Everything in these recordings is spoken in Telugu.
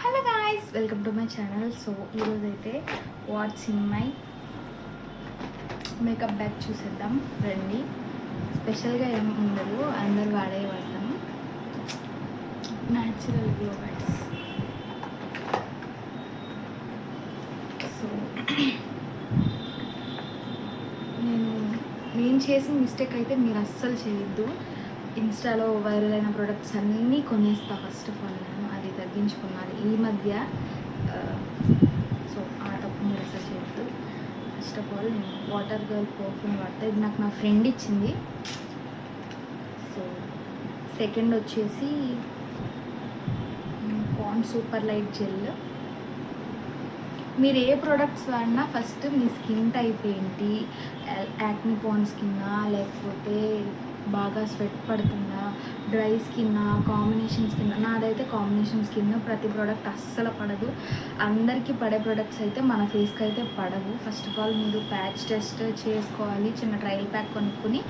Hello guys, welcome to my channel. So ఈరోజు అయితే what's in my makeup bag చూసేద్దాం రండి. స్పెషల్గా ఏం ఉండదు, అందరు వాడే వాడతాం. Natural glow bags. సో నేను చేసిన మిస్టేక్ అయితే మీరు అస్సలు చేయొద్దు. ఇన్స్టాలో వైరల్ అయిన ప్రొడక్ట్స్ అన్నీ కొనేస్తా. ఫస్ట్ ఆఫ్ ఆల్ నేను అది తగ్గించుకున్నాను ఈ మధ్య. సో ఆ తప్పు మీరు అసలు చేయొద్దు. ఫస్ట్ ఆఫ్ ఆల్ నేను వాటర్ గర్ల్ పర్ఫ్యూమ్ వాడతా. ఇది నాకు నా ఫ్రెండ్ ఇచ్చింది. సో సెకండ్ వచ్చేసి పాండ్స్ సూపర్ లైట్ జెల్. మీరు ఏ ప్రోడక్ట్స్ వాడినా ఫస్ట్ మీ స్కిన్ టైప్ ఏంటి, యాక్ని పాన్ స్కిన్నా లేకపోతే బాగా స్వెట్ పడుతుందా, డ్రై స్కిన్నా, కాంబినేషన్ స్కిన్. నాదైతే కాంబినేషన్ స్కిన్. ప్రతి ప్రోడక్ట్ అస్సలు పడదు. అందరికీ పడే ప్రోడక్ట్స్ అయితే మన ఫేస్కి అయితే పడవు. ఫస్ట్ ఆఫ్ ఆల్ మీరు ప్యాచ్ టెస్ట్ చేసుకోవాలి. చిన్న ట్రయల్ ప్యాక్ కొనుక్కొని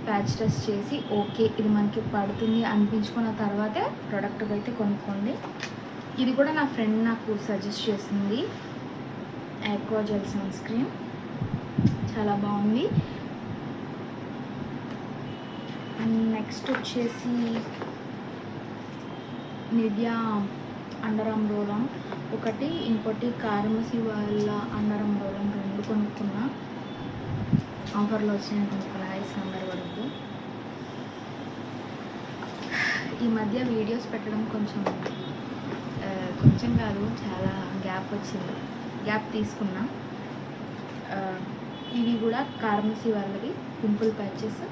ప్యాచ్ టెస్ట్ చేసి ఓకే ఇది మనకి పడుతుంది అనిపించుకున్న తర్వాతే ప్రోడక్ట్ అయితే కొనుక్కోండి. ఇది కూడా నా ఫ్రెండ్ నాకు సజెస్ట్ చేసింది. ఆక్వా జెల్ సన్ స్క్రీన్ చాలా బాగుంది. అండ్ నెక్స్ట్ వచ్చేసి Nivea under arm roll on ఒకటి, ఇంకోటి కార్మసీ వాళ్ళ అండర్ ఆర్మ్ రోల్ ఆన్ రెండు కొనుక్కున్నా. ఆఫర్లో వచ్చినాయి కొనుక్కున్నా. $500 వరకు. ఈ మధ్య వీడియోస్ పెట్టడం కొంచెం కాదు, చాలా గ్యాప్ వచ్చింది. గ్యాప్ తీసుకున్నా. ఇవి కూడా కార్మసీ వాళ్ళవి పింపుల్ ప్యాచెస్.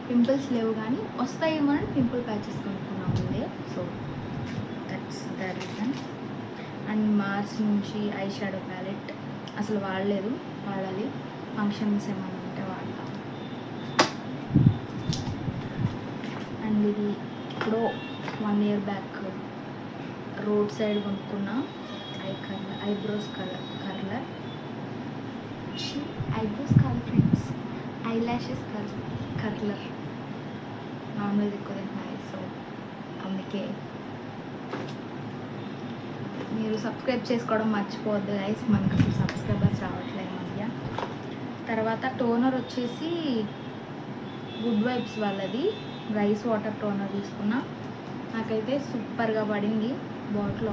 పింపుల్స్ లేవు కానీ వస్తాయేమో అని పింపుల్ ప్యాచెస్ కొనుక్కున్నాం ముందే. So that's the reason. And March నుంచి ఐ షాడో ప్యాలెట్ అసలు వాడలేదు, వాడాలి. ఫంక్షన్స్ ఏమైనా ఉంటే వాడతాం. అండ్ ఇది ఇప్పుడు 1 year బ్యాక్ రోడ్ సైడ్ కొనుక్కున్నా. Eyebrows colour eyebrows colour friends, I lashes curler మామూలుగా ఎక్కువ తింటున్నాయి. సో అందుకే మీరు సబ్స్క్రైబ్ చేసుకోవడం మర్చిపోవద్దు గైస్. మనకు అసలు సబ్స్క్రైబర్స్ రావట్లేదు మధ్య. తర్వాత టోనర్ వచ్చేసి గుడ్ వైబ్స్ వాళ్ళది రైస్ వాటర్ టోనర్ తీసుకున్నా. నాకైతే సూపర్గా పడింది. బాటిల్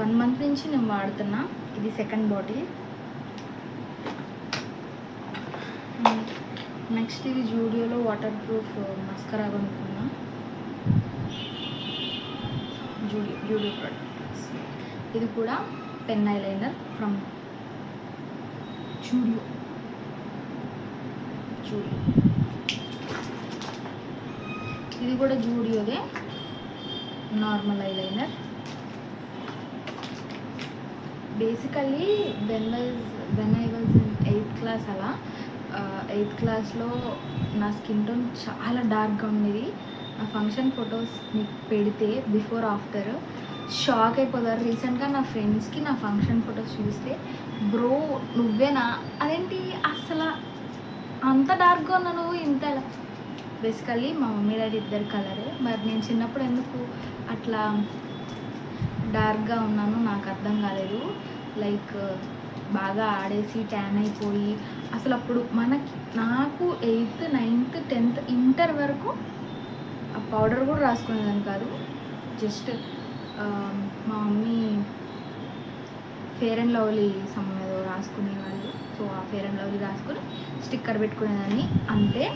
1 month నుంచి నేను వాడుతున్నా. ఇది సెకండ్ బాటిల్. నెక్స్ట్ ఇది జూడియోలో వాటర్ ప్రూఫ్ మస్కరా కొనుక్కున్నా. జూడియో ప్రొడక్ట్స్. ఇది కూడా పెన్ ఐలైనర్ ఫ్రమ్ జూడియో. ఇది కూడా జూడియోదే normal eyeliner. Basically when I was in 8th class అలా 8th classలో నా స్కిన్ టోన్ చాలా డార్క్గా ఉండేది. నా ఫంక్షన్ ఫొటోస్ మీకు పెడితే బిఫోర్ ఆఫ్టర్ షాక్ అయిపోతారు. రీసెంట్గా నా ఫ్రెండ్స్కి నా ఫంక్షన్ ఫొటోస్ చూస్తే బ్రో నువ్వేనా, అదేంటి అసలు అంత డార్క్గా ఉన్నా నువ్వు ఇంత. బేసికల్లీ మా మమ్మీ డాడీ ఇద్దరు కలరే. మరి నేను చిన్నప్పుడు ఎందుకు అట్లా డార్క్గా ఉన్నాను నాకు అర్థం కాలేదు. లైక్ బాగా ఆడేసి ట్యాన్ అయిపోయి అసలు అప్పుడు నాకు 8th, 9th, 10th, ఇంటర్ వరకు ఆ పౌడర్ కూడా రాసుకునేదాన్ని కాదు. జస్ట్ మా మమ్మీ ఫేర్ అండ్ లవ్లీ ఏదో రాసుకునేవాళ్ళు. సో ఆ ఫేర్ అండ్ లవ్లీ రాసుకొని స్టిక్కర్ పెట్టుకునేదాన్ని అంతే.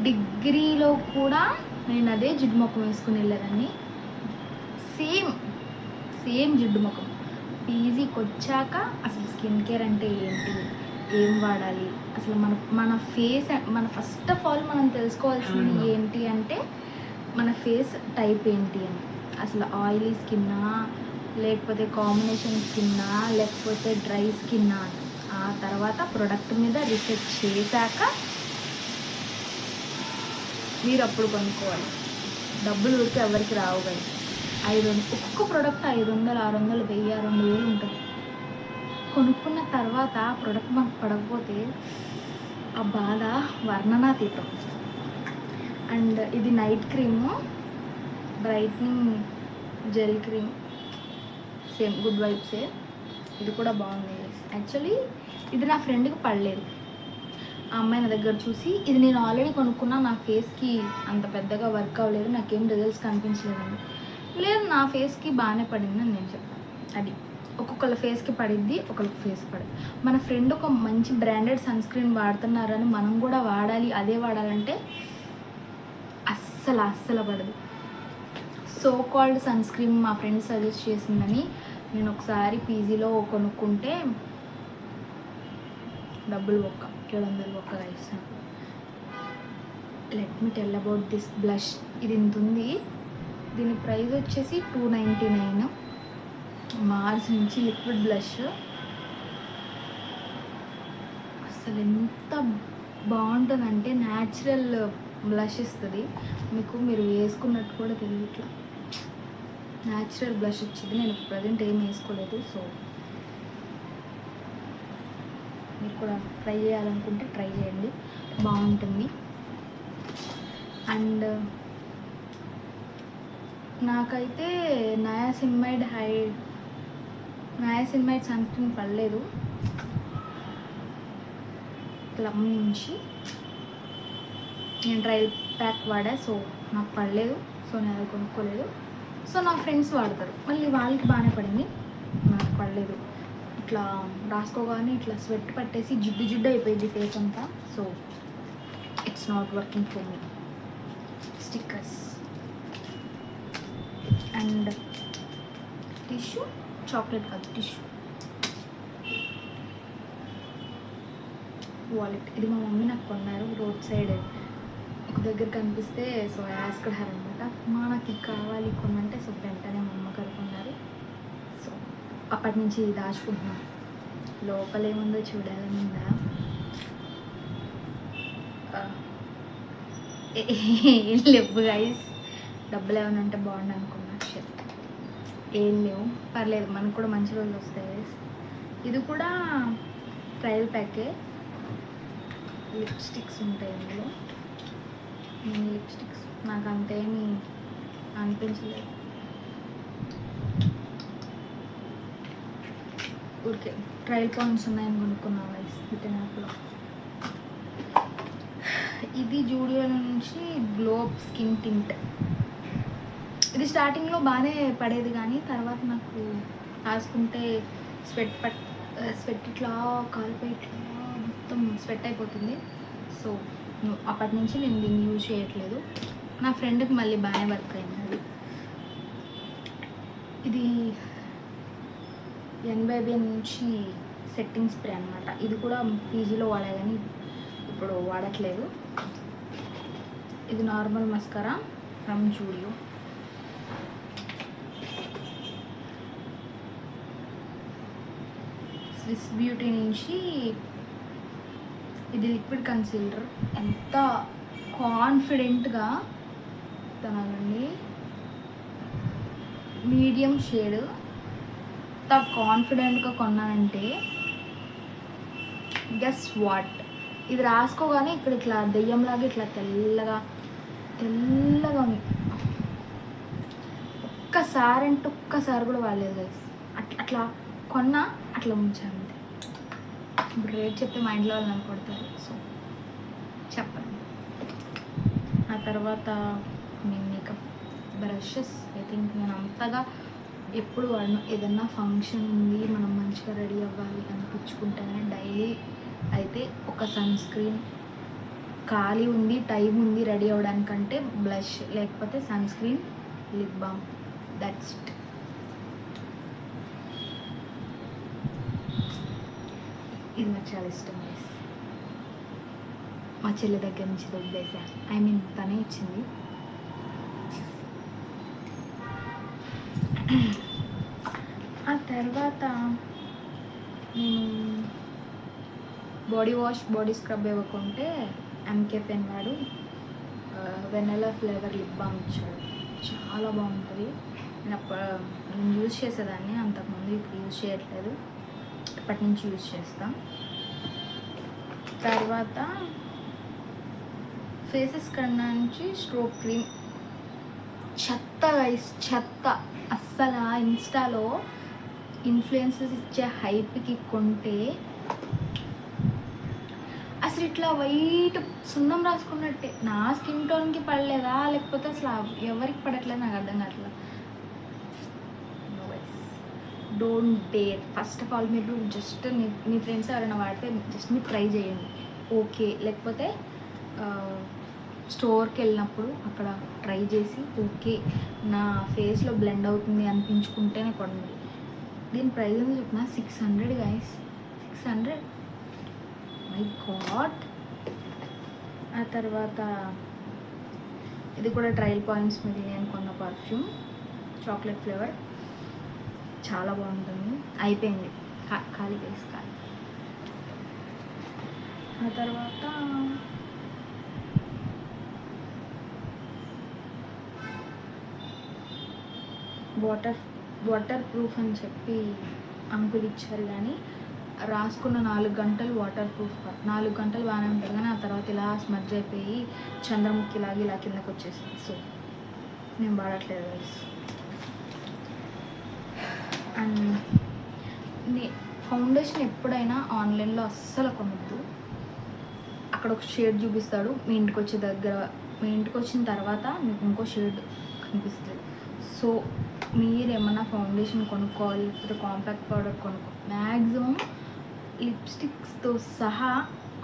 డిగ్రీలో కూడా నేను అదే జిడ్డు ముఖం వేసుకుని వెళ్ళేదాన్ని. సేమ్ జిడ్డు ముఖం. పీజీకి వచ్చాక అసలు స్కిన్ కేర్ అంటే ఏంటి, ఏం వాడాలి, అసలు మన ఫేస్ మన ఫస్ట్ ఆఫ్ ఆల్ మనం తెలుసుకోవాల్సింది ఏంటి అంటే మన ఫేస్ టైప్ ఏంటి అని. అసలు ఆయిలీ స్కిన్నా లేకపోతే కాంబినేషన్ స్కిన్నా లేకపోతే డ్రై స్కిన్నా అని. ఆ తర్వాత ప్రోడక్ట్ మీద రీసెర్చ్ చేశాక మీరు అప్పుడు కొనుక్కోవాలి. డబ్బులు ఊరికే ఎవరికి రావు కదా. ఒక్కొక్క ప్రోడక్ట్ 500, 600, 1000, 2000 ఉంటుంది. కొనుక్కున్న తర్వాత ఆ ప్రోడక్ట్ మాకు పడకపోతే ఆ బాధ వర్ణనాతీతం. అండ్ ఇది night cream brightening gel cream same good వైబ్సే. ఇది కూడా బాగుంది. యాక్చువల్లీ ఇది నా ఫ్రెండ్కి పడలేదు. ఆ అమ్మాయి నా దగ్గర చూసి ఇది నేను ఆల్రెడీ కొనుక్కున్నా, నా ఫేస్కి అంత పెద్దగా వర్క్ అవ్వలేదు, నాకేం రిజల్ట్స్ కనిపించలేదండి. లేదు, నా ఫేస్కి బాగానే పడింది అని నేను చెప్పాను. అది ఒక్కొక్కళ్ళ ఫేస్కి పడిద్ది, ఒకళ్ళకి ఫేస్ పడింది. మన ఫ్రెండ్ ఒక మంచి బ్రాండెడ్ సన్ స్క్రీన్ వాడుతున్నారని మనం కూడా వాడాలి, అదే వాడాలంటే అస్సలు పడదు. సో కాల్డ్ సన్ స్క్రీన్ మా ఫ్రెండ్ సజెస్ట్ చేసిందని నేను ఒకసారి పీజీలో కొనుక్కుంటే డబ్బులు ఒక్క 700 ఒక్కగా ఇస్తాను. Let me tell about this blush. ఇది ఇంత ఉంది, దీని ప్రైస్ వచ్చేసి 299. మార్స్ నుంచి లిక్విడ్ బ్లష్. అసలు ఎంత బాగుంటుందంటే న్యాచురల్ బ్లష్ ఇస్తుంది మీకు, మీరు వేసుకున్నట్టు కూడా తెలియట్లా. న్యాచురల్ బ్లష్ వచ్చింది. నేను ప్రజెంట్ ఏం వేసుకోలేదు. సో మీరు కూడా ట్రై చేయాలనుకుంటే ట్రై చేయండి, బాగుంటుంది. అండ్ నాకైతే నయాసిన్మైడ్ సన్ స్క్రీన్ పడలేదు. క్లబ్ నుంచి నేను ట్రయల్ ప్యాక్ వాడా, సో నాకు పడలేదు. సో నేను అది కొనుక్కోలేదు. సో నా ఫ్రెండ్స్ వాడతారు, మళ్ళీ వాళ్ళకి బాగానే పడింది, నాకు పడలేదు. ఇట్లా రాసుకోగానే ఇట్లా స్వెట్ పట్టేసి జిడ్డు అయిపోయింది ఫేస్ అంతా. So it's not working for me. Stickers and tissue, chocolate కాదు టిష్యూ, వాలెట్. ఇది మా మమ్మీ నాకు కొన్నారు రోడ్ సైడ్ ఒక దగ్గర కనిపిస్తే. సో యాస్కడ్ హర్ అనమాట, నాకు ఇది కావాలి కొనంటే. సో వెంటనే మా అమ్మ గారు కొన్నారు. సో అప్పటి నుంచి దాచుకుంటున్నాను. లోపల ఏముందో చూడాలని ఉందా? ఏం లేవు గైస్, డబ్బులు ఏమైనా ఉంటే బాగుండు అనుకున్నా. ఏం లేవు, పర్లేదు, మనకు కూడా మంచి రోజులు వస్తాయి గైస్. ఇది కూడా ట్రయల్ ప్యాకే. లిప్స్టిక్స్ ఉంటాయి ఇందులో. లిప్స్టిక్స్ నాకు అంతేమీ అనిపించలేదు, ఊరికే ట్రయల్ పాయింట్స్ ఉన్నాయని కొనుక్కున్నాను గైస్ రిటర్న్ యాప్లో. ఇది జూడియో నుంచి గ్లో స్కిన్ టింట్. ఇది స్టార్టింగ్లో బాగానే పడేది, కానీ తర్వాత నాకు రాసుకుంటే స్వెట్ ఇట్లా కాలిపోయి ఇట్లా మొత్తం స్వెట్ అయిపోతుంది. సో అప్పటి నుంచి నేను దీన్ని యూజ్ చేయట్లేదు. నా ఫ్రెండ్కి మళ్ళీ బాగానే వర్క్ అయింది అది. ఇది ఎన్బైబీ నుంచి సెట్టింగ్ స్ప్రే అనమాట. ఇది కూడా పీజీలో వాడా కానీ ఇప్పుడు వాడట్లేదు. ఇది normal mascara from Zudio. Swiss beauty నుంచి ఇది లిక్విడ్ కన్సీలర్. ఎంత కాన్ఫిడెంట్గా తనండి, మీడియం షేడ్, ఎంత కాన్ఫిడెంట్గా కొన్నానంటే గెస్ వాట్, ఇది రాసుకోగానే ఇక్కడ ఇట్లా దెయ్యంలాగా ఇట్లా తెల్లగా ఉంది. ఒక్కసారి కూడా వాడలేదు గైస్. అట్లా కొన్నా, అట్లా ఉంచాను. ఇప్పుడు రేట్ చెప్తే మా ఇంట్లో వాళ్ళు నన్ను కొడతారు. సో చెప్పండి. ఆ తర్వాత నేను మేకప్ బ్రషెస్ ఐ థింక్ నేను అంతగా ఎప్పుడు వాడను. ఏదన్నా ఫంక్షన్ ఉంది, మనం మంచిగా రెడీ అవ్వాలి అనిపించుకుంటేనే డైలీ అయితే ఒక సన్ స్క్రీన్, ఖాళీ ఉంది టైం ఉంది రెడీ అవ్వడానికంటే బ్లష్, లేకపోతే sunscreen, lip balm, that's it. ఇది నాకు చాలా ఇష్టం గైస్. మా చెల్లి దగ్గర నుంచి దొబ్బేసా, ఐ మీన్ తనే ఇచ్చింది. ఆ తర్వాత నేను బాడీ వాష్, బాడీ స్క్రబ్ ఇవ్వకుంటే ఎంకే పెన్ వాడు వెనెలా ఫ్లేవర్ లిప్ బామ్ ఇచ్చాడు. చాలా బాగుంటుంది. నేను యూజ్ చేసేదాన్ని అంతకుముందు, ఇప్పుడు యూజ్ చేయట్లేదు, ఇప్పటి నుంచి యూజ్ చేస్తాం. తర్వాత ఫేసెస్ కన్నా నుంచి స్ట్రోక్ క్రీమ్ చెత్త గైస్, చెత్త. అస్సలు ఇన్స్టాలో ఇన్ఫ్లుయెన్సర్స్ ఇచ్చే హైప్కి కొంటే అసలు ఇట్లా వైట్ సున్నం రాసుకున్నట్టే. నా స్కిన్ టోన్కి పడలేదా లేకపోతే అసలు ఎవరికి పడట్లేదు నాకు అర్థం కావట్లేదు. Don't dare. First of all మీరు జస్ట్ మీ ఫ్రెండ్స్ ఎవరైనా వాడితే జస్ట్ మీరు ట్రై చేయండి, ఓకే. లేకపోతే స్టోర్కి వెళ్ళినప్పుడు అక్కడ ట్రై చేసి ఓకే నా ఫేస్లో బ్లెండ్ అవుతుంది అనిపించుకుంటేనే కొనండి. దీని ప్రైస్ ఎంత చెప్పిన 600 గైస్, 600. My God. ఆ తర్వాత ఇది కూడా ట్రయల్ పాయింట్స్ మిగిలినాయి అని కొన్న పర్ఫ్యూమ్, చాక్లెట్ ఫ్లేవర్, చాలా బాగుంటుంది. అయిపోయింది, ఖాళీ వేసి ఖాళీ. ఆ తర్వాత వాటర్ ప్రూఫ్ అని చెప్పి అంకుల్ ఇచ్చారు, కానీ రాసుకున్న 4 గంటలు వాటర్ ప్రూఫ్, 4 గంటలు బాగానే ఉంటుంది కానీ ఆ తర్వాత ఇలా స్మర్జ్ అయిపోయి చంద్రముఖిలాగా ఇలా కిందకు వచ్చేసింది. సో నేను వాడట్లేదు గైస్. అండ్ ఫౌండేషన్ ఎప్పుడైనా ఆన్లైన్లో అస్సలు కొనద్దు. అక్కడ ఒక షేడ్ చూపిస్తాడు, మీ ఇంటికి వచ్చిన తర్వాత మీకు ఇంకో షేడ్ కనిపిస్తుంది. సో మీరు ఏమన్నా ఫౌండేషన్ కొనుక్కోవాలి లేకపోతే కాంపాక్ట్ పౌడర్ మ్యాక్సిమం లిప్స్టిక్స్తో సహా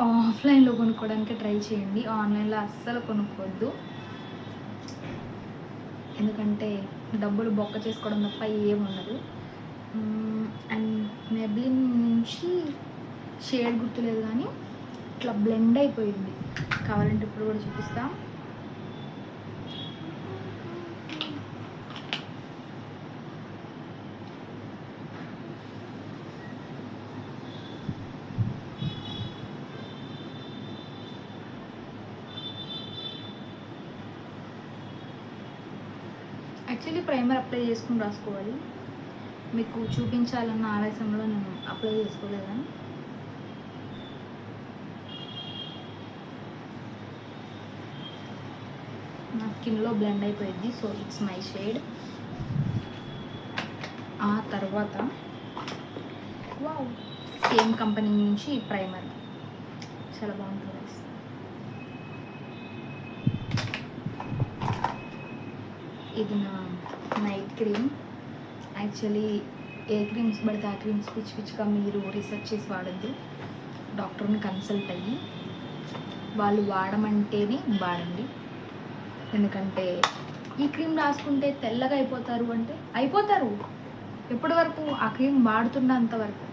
ఆఫ్లైన్లో కొనుక్కోవడానికి ట్రై చేయండి, ఆన్లైన్లో అస్సలు కొనుక్కోవద్దు. ఎందుకంటే డబ్బులు బొక్క చేసుకోవడం తప్ప ఏముండదు. అండ్ మెబ్లిన్ నుంచి షేడ్ గుర్తులేదు కానీ ఇట్లా బ్లెండ్ అయిపోయింది, కావాలంటే ఇప్పుడు కూడా చూపిస్తా. యాక్చువల్లీ ప్రైమర్ అప్లై చేసుకుని రాసుకోవాలి, మీకు చూపించాలన్న ఆలస్యంలో నేను అప్లై చేసుకోలేదని. నా స్కిన్లో బ్లెండ్ అయిపోయింది, సో ఇట్స్ మై షేడ్. ఆ తర్వాత వావ్, సేమ్ కంపెనీ నుంచి ప్రైమర్ చాలా బాగుంటుంది. ఇది నా నైట్ క్రీమ్. యాక్చువల్లీ ఏ క్రీమ్స్ పడితే ఆ క్రీమ్స్ పిచ్చిగా మీరు రీసెర్చ్ చేసి వాడద్దు, డాక్టర్ని కన్సల్ట్ అయ్యి వాళ్ళు వాడమంటేనే వాడండి. ఎందుకంటే ఈ క్రీమ్ రాసుకుంటే తెల్లగా అయిపోతారు అంటే అయిపోతారు, ఎప్పటి వరకు ఆ క్రీమ్ వాడుతున్నంత వరకు.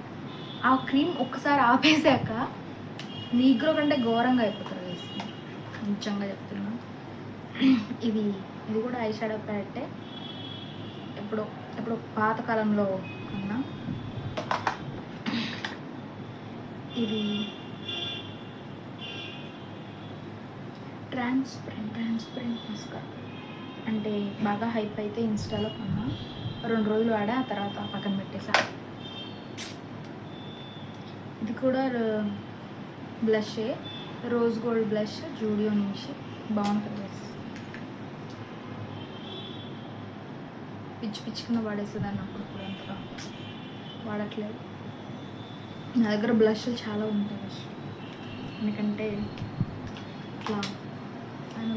ఆ క్రీమ్ ఒక్కసారి ఆపేసాక నీగ్రో కంటే ఘోరంగా అయిపోతారు వేసుకుని, నిజంగా చెప్తున్నా. ఇది కూడా ఐ షాడో ప్యాలెట్టే, ఎప్పుడో పాతకాలంలో కొన్నా. ఇది ట్రాన్స్పరెంట్ మస్కారా అంటే బాగా హైప్ అయితే ఇన్స్టాలో కొన్నా, 2 రోజులు వాడా, ఆ తర్వాత పక్కన పెట్టేసా. ఇది కూడా బ్లషే, రోజ్ గోల్డ్ బ్లష్ జూడియో నుంచి, బాగుంటుంది. పిచ్చి కింద వాడేసేదాన్ని అప్పుడు అంతగా వాడట్లేదు. నా దగ్గర బ్లష్లు చాలా ఉంటాయి, ఎందుకంటే ఇట్లా ఆయన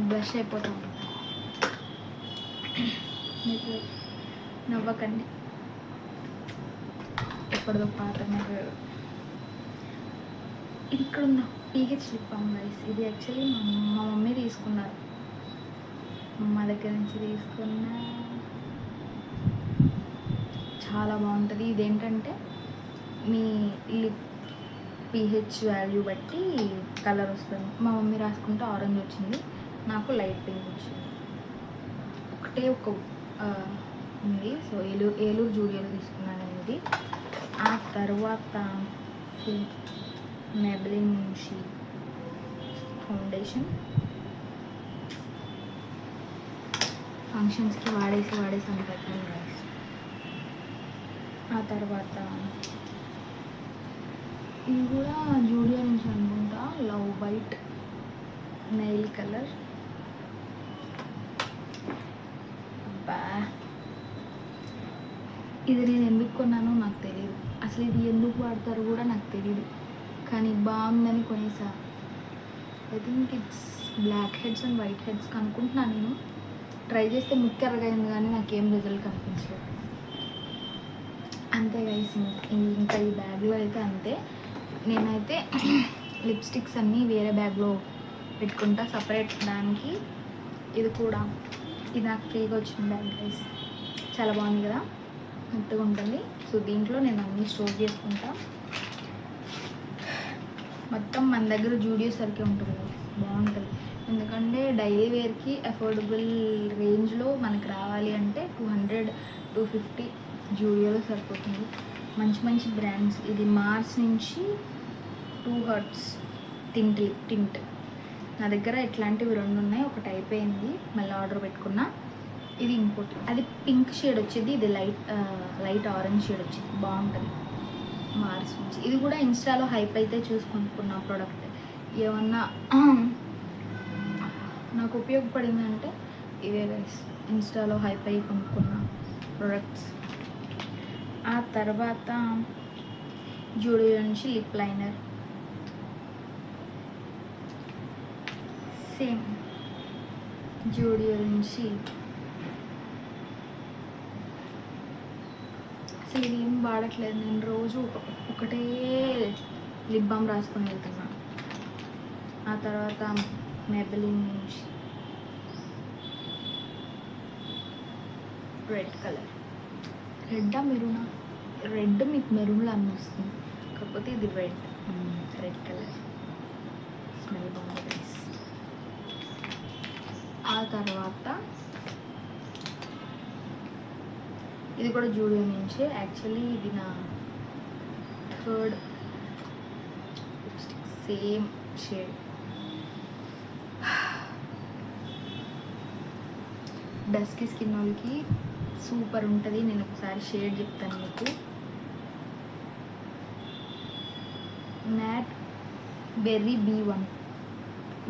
బ్లష్ అయిపోతూ ఉంటాను. మీకు నవ్వకండి, ఎప్పటిదో పాత. నాకు ఇది ఇక్కడ ఉన్న పీహెచ్ లిప్ బామ్ గైస్. ఇది యాక్చువల్లీ మా మమ్మీ తీసుకున్నారు, మా దగ్గర నుంచి తీసుకున్న. చాలా బాగుంటుంది. ఇదేంటంటే మీ లిప్ పీహెచ్ వాల్యూ బట్టి కలర్ వస్తుంది. మా మమ్మీ రాసుకుంటే ఆరెంజ్ వచ్చింది, నాకు లైట్ పింక్ వచ్చింది. ఒకటే ఉంది. సో ఏలూరు జూడియోలో తీసుకున్నాను ఇది. ఆ తర్వాత మెబ్లిన్ నుంచి ఫౌండేషన్, ఫంక్షన్స్కి వాడేసి అనుకుంటున్నాను గైస్. ఆ తర్వాత ఇది కూడా జూడియో నుంచి అనుకుంటా, లవ్ వైట్ నెయిల్ కలర్. బా ఇది నేను ఎందుకు కొన్నానో నాకు తెలియదు, అసలు ఇది ఎందుకు వాడతారో కూడా నాకు తెలియదు, కానీ బాగుందని కొనేసా. I think it's blackheads and whiteheads కనుక్కుంటున్నాను. నేను ట్రై చేస్తే ముక్కు ఎరగైంది కానీ నాకేం రిజల్ట్ కనిపించలేదు. అంతే గైస్, ఇంకా ఈ బ్యాగ్లో అయితే అంతే. నేనైతే లిప్స్టిక్స్ అన్నీ వేరే బ్యాగ్లో పెట్టుకుంటా సపరేట్ దానికి. ఇది కూడా ఇది నాకు ఫ్రీగా వచ్చిన బ్యాగ్ గైస్, చాలా బాగుంది కదా, మెత్తగా ఉంటుంది. సో దీంట్లో నేను అన్నీ స్టోర్ చేసుకుంటా. మొత్తం మన దగ్గర జూడియో సరికే ఉంటుంది, బాగుంటుంది. ఎందుకంటే డైలీ వేర్కి అఫోర్డబుల్ రేంజ్లో మనకి రావాలి అంటే 200-250 జూడియోలో సరిపోతుంది. మంచి మంచి బ్రాండ్స్. ఇది మార్స్ నుంచి 2 హర్ట్స్ టింట్ నా దగ్గర ఇట్లాంటివి 2 ఉన్నాయి, ఒకటి అయిపోయింది, మళ్ళీ ఆర్డర్ పెట్టుకున్నా. ఇది ఇంకోటి, అది పింక్ షేడ్ వచ్చింది, ఇది లైట్ ఆరెంజ్ షేడ్ వచ్చింది, బాగుంటుంది మార్స్ నుంచి. ఇది కూడా ఇన్స్టాలో హైప్ అయితే చూసుకుంటున్నా ప్రోడక్ట్. ఏమన్నా నాకు ఉపయోగపడిందంటే ఇవే గైస్, ఇన్స్టాలో హైప్ అయ్యి కొనుక్కున్న ప్రోడక్ట్స్. ఆ తర్వాత జూడియో నుంచి లిప్ లైనర్, సేమ్ జూడియో నుంచి. అసలు ఇది ఏం వాడట్లేదు నేను, రోజు ఒకటే లిప్ బామ్ రాసుకొని వెళ్తున్నా. ఆ తర్వాత మెబెలిన్ నుంచి రెడ్ కలర్, రెడ్డా మెరూనా, రెడ్ మీకు మెరూన్లో అనిపిస్తుంది, కాకపోతే ఇది రెడ్ కలర్, స్మెల్ బాగుంది. ఆ తర్వాత ఇది కూడా జూడియో నుంచి. యాక్చువల్లీ ఇది నా 3rd lipstick, same shade. Dusky skin వాళ్ళకి సూపర్ ఉంటుంది. నేను ఒకసారి షేడ్ చెప్తాను మీకు. Matte berry B1.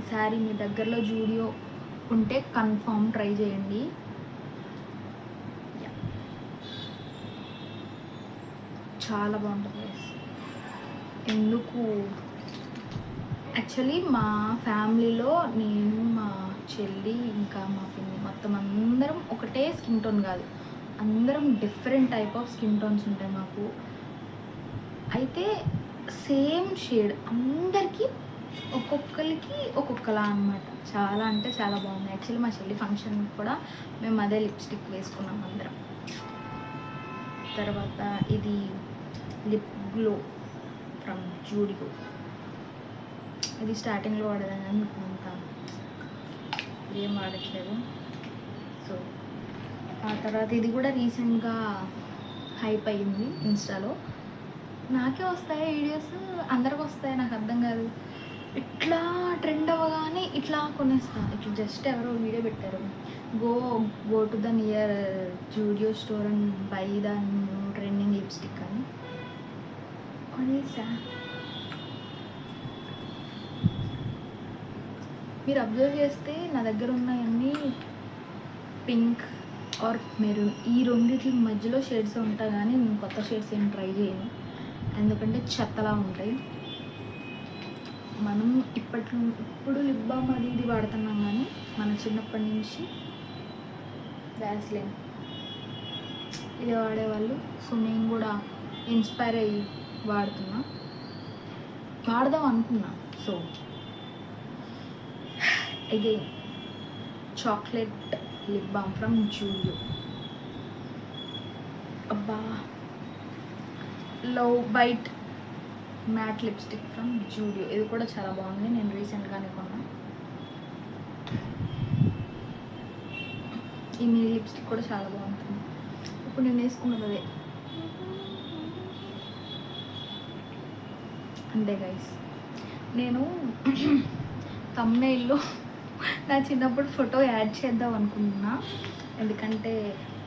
ఈసారి మీ దగ్గరలో జూడియో ఉంటే కన్ఫామ్ ట్రై చేయండి. చాలా బాగుంటుంది. ఎందుకు యాక్చువల్లీ మా ఫ్యామిలీలో నేను, మా చెల్లి, ఇంకా మా పిన్ని, మొత్తం అందరం ఒకటే స్కిన్ టోన్ కాదు, అందరం different type of skin tones ఉంటాయి మాకు. అయితే సేమ్ షేడ్ అందరికీ ఒక్కొక్కరికి ఒక్కొక్కలా అనమాట. చాలా అంటే చాలా బాగుంది. యాక్చువల్లీ మా చెల్లి ఫంక్షన్ కూడా మేము అదే లిప్స్టిక్ వేసుకున్నాం అందరం. తర్వాత ఇది లిప్ గ్లో ఫ్రమ్ జూడియో. ఇది స్టార్టింగ్లో వాడదాం కానీ ఇప్పుడు అంతా ఏం వాడట్లేదు. సో ఆ తర్వాత ఇది కూడా రీసెంట్గా హైప్ అయ్యింది ఇన్స్టాలో. నాకే వస్తాయి వీడియోస్, అందరికి వస్తాయి, నాకు అర్థం కాదు. ఇట్లా ట్రెండ్ అవ్వగానే ఇట్లా కొనేస్తాను. ఇట్లా జస్ట్ ఎవరో వీడియో పెట్టారు, go to the near Zudio store and by the new trending lipstick అని కొనేసా. మీరు అబ్జర్వ్ చేస్తే నా దగ్గర ఉన్నవన్నీ పింక్ ఆర్ మెరూన్, ఈ రెండింటి మధ్యలో షేడ్స్ ఉంటాయి, కానీ నేను కొత్త షేడ్స్ ఏం ట్రై చేయను, ఎందుకంటే చెత్తలా ఉంటాయి. మనం ఇప్పుడు లిప్ బామ్ అది ఇది వాడుతున్నాం, కానీ మన చిన్నప్పటి నుంచి వ్యాస్లిన్ ఇది వాడేవాళ్ళు. సో నేను కూడా ఇన్స్పైర్ అయ్యి వాడదాం అనుకున్నా. So again chocolate lip balm from Zudio. అబ్బా, love bite matte lipstick from Zudio. ఇది కూడా చాలా బాగుంది, నేను రీసెంట్గానే కొన్నా. ఈ మినీ లిప్స్టిక్ కూడా చాలా బాగుంటుంది. ఇప్పుడు నేను వేసుకున్నది అదే. అంతే గైస్, నేను థంబ్నెయిల్లో నా చిన్నప్పుడు ఫోటో యాడ్ చేద్దాం అనుకుంటున్నా, ఎందుకంటే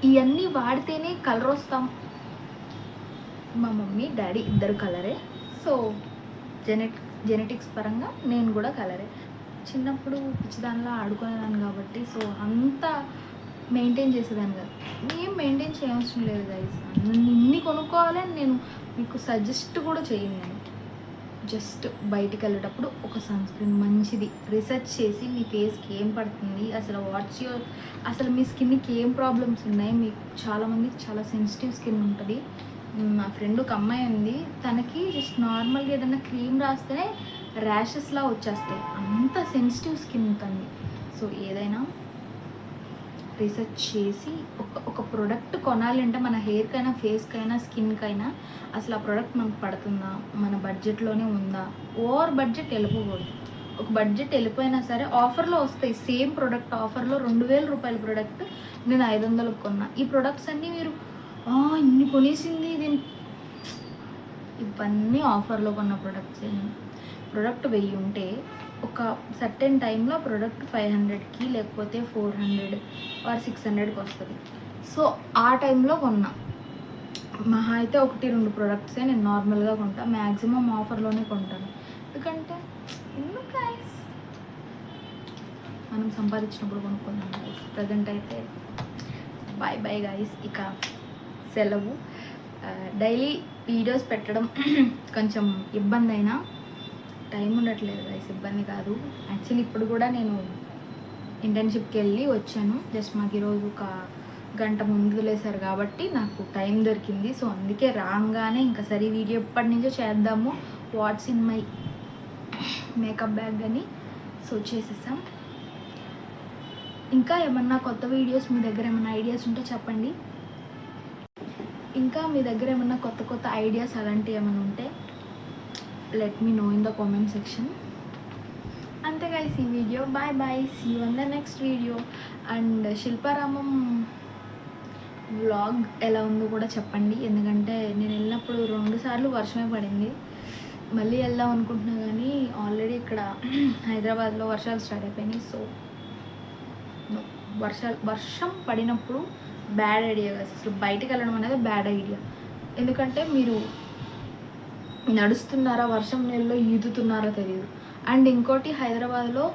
ఇవన్నీ వాడితేనే కలర్ వస్తాం. మా మమ్మీ డాడీ ఇద్దరు కలరే, సో జెనెటిక్స్ పరంగా నేను కూడా కలరే. చిన్నప్పుడు పిచ్చిదానిలా ఆడుకునేదాన్ని కాబట్టి సో అంత మెయింటైన్ చేసేదాన్ని కాదు. ఏం మెయింటైన్ చేయవసరం లేదు గైస్. ఇన్ని కొనుక్కోవాలని నేను మీకు సజెస్ట్ కూడా చేయను. నేను జస్ట్ బయటికి వెళ్ళేటప్పుడు ఒక సన్ స్క్రీన్ మంచిది రీసెర్చ్ చేసి మీ ఫేస్కి ఏం పడుతుంది, అసలు మీ స్కిన్కి ఏం ప్రాబ్లమ్స్ ఉన్నాయి. మీకు చాలామందికి చాలా సెన్సిటివ్ స్కిన్ ఉంటుంది. మా ఫ్రెండ్ ఒక అమ్మాయి ఉంది, తనకి జస్ట్ నార్మల్గా ఏదైనా క్రీమ్ రాస్తేనే ర్యాషెస్లా వచ్చేస్తాయి, అంత సెన్సిటివ్ స్కిన్ ఉంటుంది. సో ఏదైనా రీసెర్చ్ చేసి ఒక ప్రోడక్ట్ కొనాలి అంటే మన హెయిర్కైనా ఫేస్కైనా స్కిన్కైనా అసలు ఆ ప్రోడక్ట్ మనకు పడుతుందా, మన బడ్జెట్లోనే ఉందా, ఓవర్ బడ్జెట్ వెళ్ళిపోకూడదు. ఒక బడ్జెట్ వెళ్ళిపోయినా సరే ఆఫర్లో వస్తాయి. సేమ్ ప్రోడక్ట్ ఆఫర్లో 2000 రూపాయల ప్రోడక్ట్ నేను 500కి కొన్నా. ఈ ప్రోడక్ట్స్ అన్నీ మీరు ఇన్ని కొనేసింది దీని, ఇవన్నీ ఆఫర్లో కొన్న ప్రోడక్ట్స్. ప్రోడక్ట్ 1000 ఉంటే ఒక సర్టెన్ టైంలో ప్రోడక్ట్ 500కి లేకపోతే 400 ఆర్ 600కి వస్తుంది. సో ఆ టైంలో కొన్నా. మహా అయితే 1-2 ప్రోడక్ట్సే నేను నార్మల్గా కొంటా, మ్యాక్సిమం ఆఫర్లోనే కొంటాను. ఎందుకంటే గైస్ మనం సంపాదించినప్పుడు కొనుక్కుందాం గైస్. ప్రజెంట్ అయితే బాయ్ బాయ్ గైస్, ఇక సెలవు. డైలీ వీడియోస్ పెట్టడం కొంచెం ఇబ్బంది అయినా టైం ఉండట్లేదు గైస్, ఇబ్బంది కాదు. యాక్చువల్లీ ఇప్పుడు కూడా నేను ఇంటర్న్షిప్కి వెళ్ళి వచ్చాను. జస్ట్ మాకు ఈరోజు ఒక గంట ముందు లేసారు కాబట్టి నాకు టైం దొరికింది. సో అందుకే రాగానే ఇంకా సరే వీడియో ఎప్పటి నుంచో చేద్దాము, what's in my makeup bag అని సో చేసేసాం. ఇంకా ఏమన్నా కొత్త వీడియోస్ మీ దగ్గర ఏమన్నా ఐడియాస్ ఉంటే చెప్పండి. ఇంకా మీ దగ్గర ఏమన్నా కొత్త ఐడియాస్ అలాంటివి ఏమైనా ఉంటే let me know in the comment section. అంతే గైస్ ఈ video. Bye bye, see you on the next video. And Shilparamam vlog ఎలా ఉందో కూడా చెప్పండి. ఎందుకంటే నేను వెళ్ళినప్పుడు 2 సార్లు వర్షమే పడింది. మళ్ళీ వెళ్దాం అనుకుంటున్నా కానీ ఆల్రెడీ ఇక్కడ హైదరాబాద్లో వర్షాలు స్టార్ట్ అయిపోయినాయి. సో వర్షం పడినప్పుడు బ్యాడ్ ఐడియా కదా, అసలు బయటకు వెళ్ళడం అనేది బ్యాడ్ ఐడియా. ఎందుకంటే మీరు నడుస్తున్నారా వర్షం నీళ్ళలో ఈదుతున్నారో తెలియదు. అండ్ ఇంకోటి హైదరాబాద్లో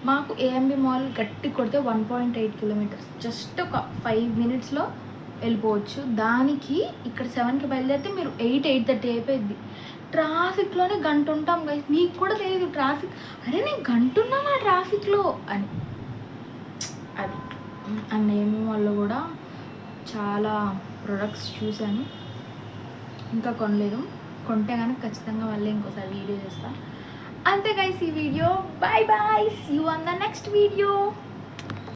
మాకు ఏఎంబి మాల్ గట్టి కొడితే 1.8 కిలోమీటర్స్, జస్ట్ ఒక 5 మినిట్స్లో వెళ్ళిపోవచ్చు. దానికి ఇక్కడ 7కి బయలుదేరితే మీరు 8-8:30 అయిపోయింది. ట్రాఫిక్లోనే గంట ఉంటాం గైస్. మీకు కూడా తెలియదు ట్రాఫిక్, అరే నేను గంట ఉన్నాను ఆ ట్రాఫిక్లో అని. అది అండ్ ఏఎంబి మాల్లో కూడా చాలా ప్రొడక్ట్స్ చూశాను, ఇంకా కొనలేదు. కొంటే కనుక ఖచ్చితంగా మళ్ళీ ఇంకోసారి వీడియో చేస్తాను. అంతే గైస్ ఈ video. Bye bye, see you on the next video.